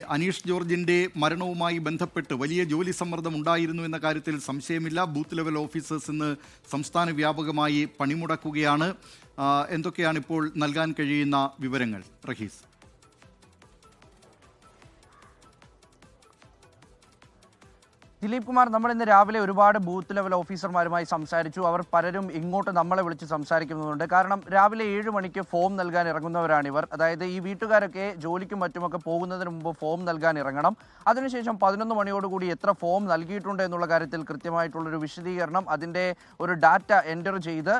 അനീഷ് ജോർജിന്റെ മരണവുമായി ബന്ധപ്പെട്ട് വലിയ ജോലി സമ്മർദ്ദം ഉണ്ടായിരുന്നു എന്ന കാര്യത്തിൽ സംശയമില്ല. ബൂത്ത് ലെവൽ ഓഫീസേഴ്സ് ഇന്ന് സംസ്ഥാന വ്യാപകമായി പണിമുടക്കുകയാണ്. എന്തൊക്കെയാണ് ഇപ്പോൾ നൽകാൻ കഴിയുന്ന വിവരങ്ങൾ, റഹീസ്? ദിലീപ് കുമാർ, നമ്മൾ ഇന്ന് രാവിലെ ഒരുപാട് ബൂത്ത് ലെവൽ ഓഫീസർമാരുമായി സംസാരിച്ചു. അവർ പലരും ഇങ്ങോട്ട് നമ്മളെ വിളിച്ച് സംസാരിക്കുന്നുണ്ട്. കാരണം രാവിലെ 7 മണിക്ക് ഫോം നൽകാൻ ഇറങ്ങുന്നവരാണിവർ. അതായത് ഈ വീട്ടുകാരൊക്കെ ജോലിക്കും മറ്റുമൊക്കെ പോകുന്നതിന് മുമ്പ് ഫോം നൽകാൻ ഇറങ്ങണം. അതിനുശേഷം 11 മണിയോടുകൂടി എത്ര ഫോം നൽകിയിട്ടുണ്ട് എന്നുള്ള കാര്യത്തിൽ കൃത്യമായിട്ടുള്ളൊരു വിശദീകരണം, അതിൻ്റെ ഒരു ഡാറ്റ എൻ്റർ ചെയ്ത്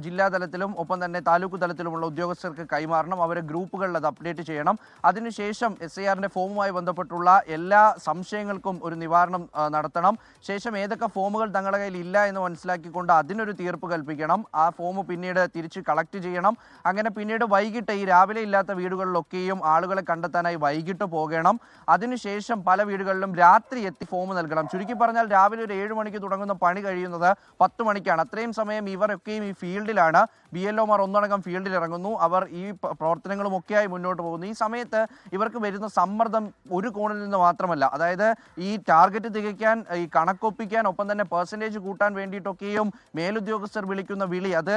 ജില്ലാ തലത്തിലും ഒപ്പം തന്നെ താലൂക്ക് തലത്തിലുമുള്ള ഉദ്യോഗസ്ഥർക്ക് കൈമാറണം. അവരെ ഗ്രൂപ്പുകളിൽ അത് അപ്ഡേറ്റ് ചെയ്യണം. അതിനുശേഷം SIRന്റെ ഫോമുമായി ബന്ധപ്പെട്ടുള്ള എല്ലാ സംശയങ്ങൾക്കും ഒരു നിവാരണം നടത്തണം. ശേഷം ഏതൊക്കെ ഫോമുകൾ തങ്ങളുടെ കയ്യിൽ ഇല്ല എന്ന് മനസ്സിലാക്കിക്കൊണ്ട് അതിനൊരു തീർപ്പ് കൽപ്പിക്കണം. ആ ഫോം പിന്നീട് തിരിച്ച് കളക്ട് ചെയ്യണം. അങ്ങനെ പിന്നീട് വൈകിട്ട് ഈ രാവിലെ ഇല്ലാത്ത വീടുകളിലൊക്കെയും ആളുകളെ കണ്ടെത്താനായി വൈകിട്ട് പോകണം. അതിനുശേഷം പല വീടുകളിലും രാത്രി എത്തി ഫോം നൽകണം. ചുരുക്കി പറഞ്ഞാൽ രാവിലെ ഒരു 7 മണിക്ക് തുടങ്ങുന്ന പണി കഴിയുന്നത് 10 മണിക്കാണ്. അത്രയും സമയം ഇവരൊക്കെയും ഈ ഫീൽഡിലാണ്. BLOമാർ ഒന്നടങ്കം ഫീൽഡിൽ ഇറങ്ങുന്നു. അവർ ഈ പ്രവർത്തനങ്ങളുമൊക്കെയായി മുന്നോട്ട് പോകുന്നു. ഈ സമയത്ത് ഇവർക്ക് വരുന്ന സമ്മർദ്ദം ഒരു കോണിൽ നിന്ന് മാത്രമല്ല. അതായത് ഈ ടാർഗറ്റ് തികയ്ക്കാൻ, ഈ കണക്കൊപ്പിക്കാൻ, ഒപ്പം തന്നെ പെർസെൻറ്റേജ് കൂട്ടാൻ വേണ്ടിയിട്ടൊക്കെയും മേലുദ്യോഗസ്ഥർ വിളിക്കുന്ന വിളി, അത്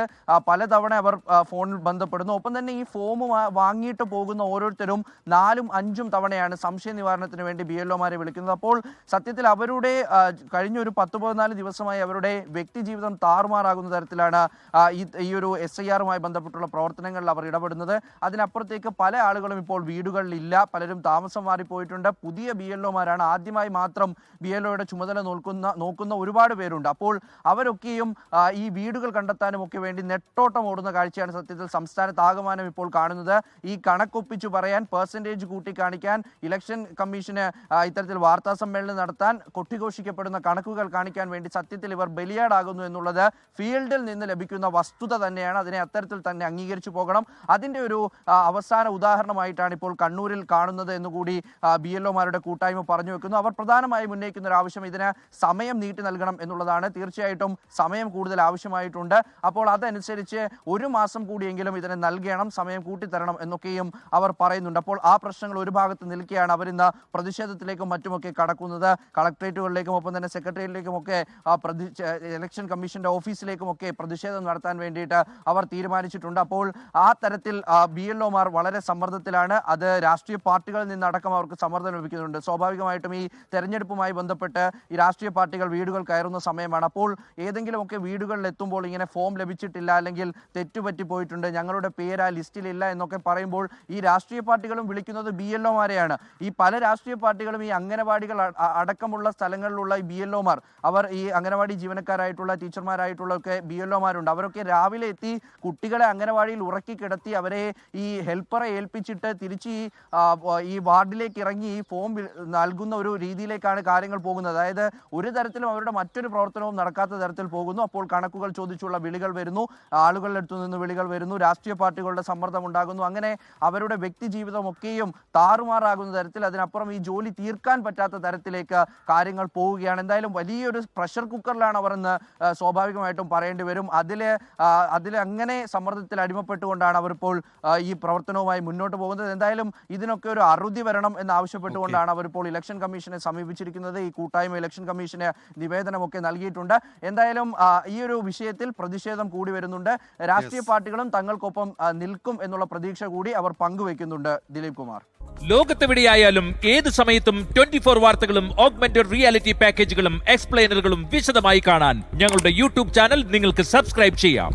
പലതവണ അവർ ഫോണിൽ ബന്ധപ്പെടുന്നു. ഒപ്പം തന്നെ ഈ ഫോം വാങ്ങിയിട്ട് പോകുന്ന ഓരോരുത്തരും 4ഉം 5ഉം തവണയാണ് സംശയ നിവാരണത്തിന് വേണ്ടി BLOമാരെ വിളിക്കുന്നത്. അപ്പോൾ സത്യത്തിൽ അവരുടെ കഴിഞ്ഞ ഒരു 10-14 ദിവസമായി അവരുടെ വ്യക്തി ജീവിതം താറുമാറാകുന്ന തരത്തിലാണ് ഈ ഒരു SIRുമായി ബന്ധപ്പെട്ടുള്ള പ്രവർത്തനങ്ങളിൽ അവർ ഇടപെടുന്നത്. അതിനപ്പുറത്തേക്ക് പല ആളുകളും ഇപ്പോൾ വീടുകളിലില്ല. പലരും താമസം മാറിപ്പോയിട്ടുണ്ട്. പുതിയ BLOമാരാണ്. ആദ്യമായി മാത്രം BLOയുടെ ചുമതല നോക്കുന്ന ഒരുപാട് പേരുണ്ട്. അപ്പോൾ അവരൊക്കെയും ഈ വീടുകൾ കണ്ടെത്താനും ഒക്കെ വേണ്ടി നെട്ടോട്ടം ഓടുന്ന കാഴ്ചയാണ് സത്യത്തിൽ സംസ്ഥാനത്താകമാനം ഇപ്പോൾ കാണുന്നത്. ഈ കണക്കൊപ്പിച്ചു പറയാൻ, പെർസെൻറ്റേജ് കൂട്ടിക്കാണിക്കാൻ, ഇലക്ഷൻ കമ്മീഷന് ഇത്തരത്തിൽ വാർത്താ സമ്മേളനം നടത്താൻ, കൊട്ടിഘോഷിക്കപ്പെടുന്ന കണക്കുകൾ കാണിക്കാൻ വേണ്ടി സത്യത്തിൽ ഇവർ ബലിയാടാകുന്നു എന്നുള്ളത് ഫീൽഡിൽ നിന്ന് ലഭിക്കുന്ന വസ്തുത തന്നെയാണ്. അതിനെ അത്തരത്തിൽ തന്നെ അംഗീകരിച്ചു പോകണം. അതിൻ്റെ ഒരു അവസാന ഉദാഹരണമായിട്ടാണ് ഇപ്പോൾ കണ്ണൂരിൽ കാണുന്നത് എന്നുകൂടി BLOമാരുടെ കൂട്ടായ്മ പറഞ്ഞു വെക്കുന്നു. അവർ പ്രധാനമായും ഉന്നയിക്കുന്ന ഒരു ആവശ്യം ഇതിന് സമയം നീട്ടി നൽകണം എന്നുള്ളതാണ്. തീർച്ചയായിട്ടും സമയം കൂടുതൽ ആവശ്യമായിട്ടുണ്ട്. അപ്പോൾ അതനുസരിച്ച് 1 മാസം കൂടിയെങ്കിലും ഇതിന് നൽകണം, സമയം കൂട്ടിത്തരണം എന്നൊക്കെയും അവർ പറയുന്നുണ്ട്. അപ്പോൾ ആ പ്രശ്നങ്ങൾ ഒരു ഭാഗത്ത് നിൽക്കുകയാണ്. അവരിന്ന് പ്രതിഷേധത്തിലേക്കും മറ്റുമൊക്കെ കടക്കുന്നത്. കളക്ട്രേറ്റുകളിലേക്കും ഒപ്പം തന്നെ സെക്രട്ടേറിയറ്റിലേക്കുമൊക്കെ ഇലക്ഷൻ കമ്മീഷന്റെ ഓഫീസിലേക്കുമൊക്കെ പ്രതിഷേധം നടത്താൻ വേണ്ടിയിട്ട് അവർ തീരുമാനിച്ചിട്ടുണ്ട്. അപ്പോൾ ആ തരത്തിൽ BLOമാർ വളരെ സമ്മർദ്ദത്തിലാണ്. അത് രാഷ്ട്രീയ പാർട്ടികളിൽ നിന്നടക്കം അവർക്ക് സമ്മർദ്ദം ലഭിക്കുന്നുണ്ട്. സ്വാഭാവികമായിട്ടും ഈ തെരഞ്ഞെടുപ്പുമായി ബന്ധപ്പെട്ട് ഈ രാഷ്ട്രീയ പാർട്ടികൾ വീടുകൾ കയറുന്ന സമയമാണ്. അപ്പോൾ ഏതെങ്കിലുമൊക്കെ വീടുകളിൽ എത്തുമ്പോൾ ഇങ്ങനെ ഫോം ലഭിച്ചിട്ടില്ല, അല്ലെങ്കിൽ തെറ്റുപറ്റി പോയിട്ടുണ്ട്, ഞങ്ങളുടെ പേര് ആ ലിസ്റ്റിലില്ല എന്നൊക്കെ പറയുമ്പോൾ ഈ രാഷ്ട്രീയ പാർട്ടികളും വിളിക്കുന്നത് BLOമാരെയാണ്. ഈ പല രാഷ്ട്രീയ പാർട്ടികളും ഈ അംഗനവാടികൾ അടക്കമുള്ള സ്ഥലങ്ങളിലുള്ള ഈ BLOമാർ, അവർ ഈ അംഗനവാടി ജീവനക്കാരായിട്ടുള്ള ടീച്ചർമാരായിട്ടുള്ള ഒക്കെ BLOമാരുണ്ട്. അവരൊക്കെ രാവിലെ എത്തി കുട്ടികളെ അംഗനവാടിയിൽ ഉറക്കി കിടത്തി അവരെ ഈ ഹെൽപ്പറെ ഏൽപ്പിച്ചിട്ട് തിരിച്ച് ഈ വാർഡിലേക്ക് ഇറങ്ങി ഈ ഫോം നൽകുന്ന ഒരു രീതിയിലേക്കാണ് കാര്യങ്ങൾ പോകുന്നത്. അതായത് ഒരു തരത്തിലും അവരുടെ മറ്റൊരു പ്രവർത്തനവും നടക്കാത്ത തരത്തിൽ പോകുന്നു. അപ്പോൾ കണക്കുകൾ ചോദിച്ചുള്ള വിളികൾ വരുന്നു, ആളുകളുടെ അടുത്തു നിന്ന് വിളികൾ വരുന്നു, രാഷ്ട്രീയ പാർട്ടികളുടെ സമ്മർദ്ദം ഉണ്ടാകുന്നു. അങ്ങനെ അവരുടെ വ്യക്തി ജീവിതമൊക്കെയും താറുമാറാകുന്ന തരത്തിൽ, അതിനപ്പുറം ഈ ജോലി തീർക്കാൻ പറ്റാത്ത തരത്തിലേക്ക് കാര്യങ്ങൾ പോവുകയാണ്. എന്തായാലും വലിയൊരു പ്രഷർ കുക്കറിലാണ് അവർ എന്ന് സ്വാഭാവികമായിട്ടും പറയേണ്ടി വരും. അതിൽ അങ്ങനെ സമ്മർദ്ദത്തിൽ അടിമപ്പെട്ടുകൊണ്ടാണ് അവരിപ്പോൾ ഈ പ്രവർത്തനവുമായി മുന്നോട്ട് പോകുന്നത്. എന്തായാലും ഇതിനൊക്കെ ഒരു അറുതി വരണം എന്നാവശ്യപ്പെട്ടുകൊണ്ടാണ് അവരിപ്പോൾ ഇലക്ഷൻ കമ്മീഷനെ സമീപിച്ചിരിക്കുന്നത്. ഈ കൂട്ടായ്മ ഇലക്ഷൻ കമ്മീഷന് നിവേദനമൊക്കെ നൽകിയിട്ടുണ്ട്. എന്തായാലും ഈ ഒരു വിഷയത്തിൽ പ്രതിഷേധം കൂടി വരുന്നുണ്ട്. രാഷ്ട്രീയ പാർട്ടികളും തങ്ങൾക്കൊപ്പം നിൽക്കും എന്നുള്ള പ്രതീക്ഷ കൂടി അവർ പങ്കുവെക്കുന്നുണ്ട്. ദിലീപ് കുമാർ, ലോകത്തെവിടെയായാലും ഏത് സമയത്തും 24 വാർത്തകളും ഓഗ്മെന്റഡ് റിയാലിറ്റി പാക്കേജുകളും എക്സ്പ്ലെയിനറുകളും വിശദമായി കാണാൻ ഞങ്ങളുടെ YouTube ചാനൽ നിങ്ങൾക്ക് സബ്സ്ക്രൈബ് ചെയ്യാം.